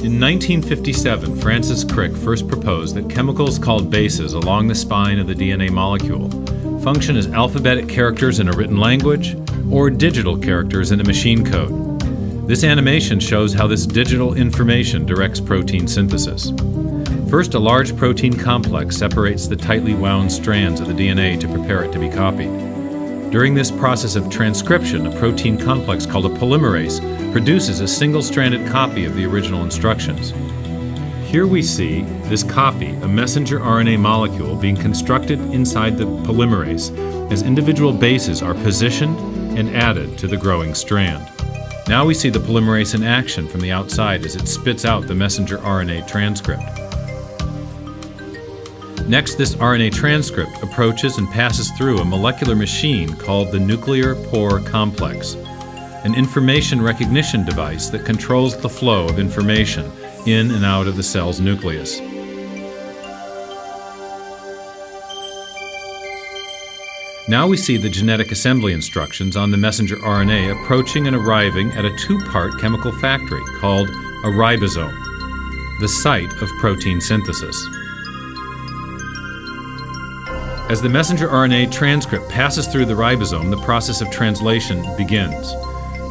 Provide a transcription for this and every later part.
In 1957, Francis Crick first proposed that chemicals called bases along the spine of the DNA molecule function as alphabetic characters in a written language or digital characters in a machine code. This animation shows how this digital information directs protein synthesis. First, a large protein complex separates the tightly wound strands of the DNA to prepare it to be copied. During this process of transcription, a protein complex called a polymerase produces a single-stranded copy of the original instructions. Here we see this copy, a messenger RNA molecule, being constructed inside the polymerase as individual bases are positioned and added to the growing strand. Now we see the polymerase in action from the outside as it spits out the messenger RNA transcript. Next, this RNA transcript approaches and passes through a molecular machine called the nuclear pore complex, an information recognition device that controls the flow of information in and out of the cell's nucleus. Now we see the genetic assembly instructions on the messenger RNA approaching and arriving at a two-part chemical factory called a ribosome, the site of protein synthesis. As the messenger RNA transcript passes through the ribosome, the process of translation begins.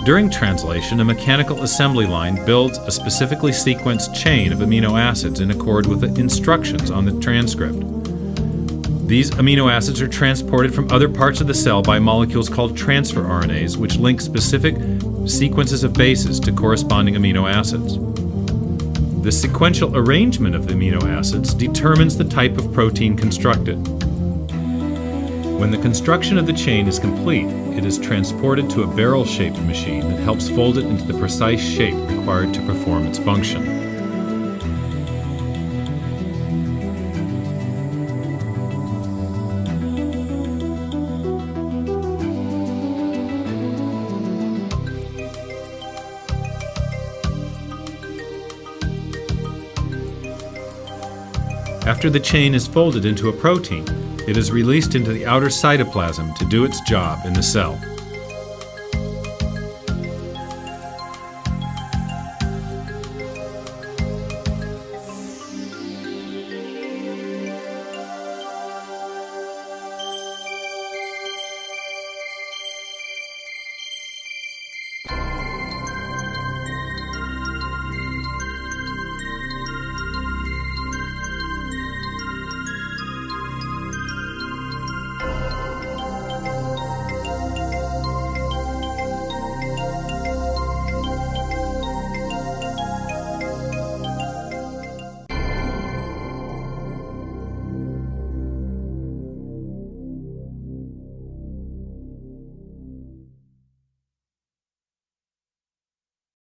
During translation, a mechanical assembly line builds a specifically sequenced chain of amino acids in accord with the instructions on the transcript. These amino acids are transported from other parts of the cell by molecules called transfer RNAs, which link specific sequences of bases to corresponding amino acids. The sequential arrangement of the amino acids determines the type of protein constructed. When the construction of the chain is complete, it is transported to a barrel-shaped machine that helps fold it into the precise shape required to perform its function. After the chain is folded into a protein, it is released into the outer cytoplasm to do its job in the cell.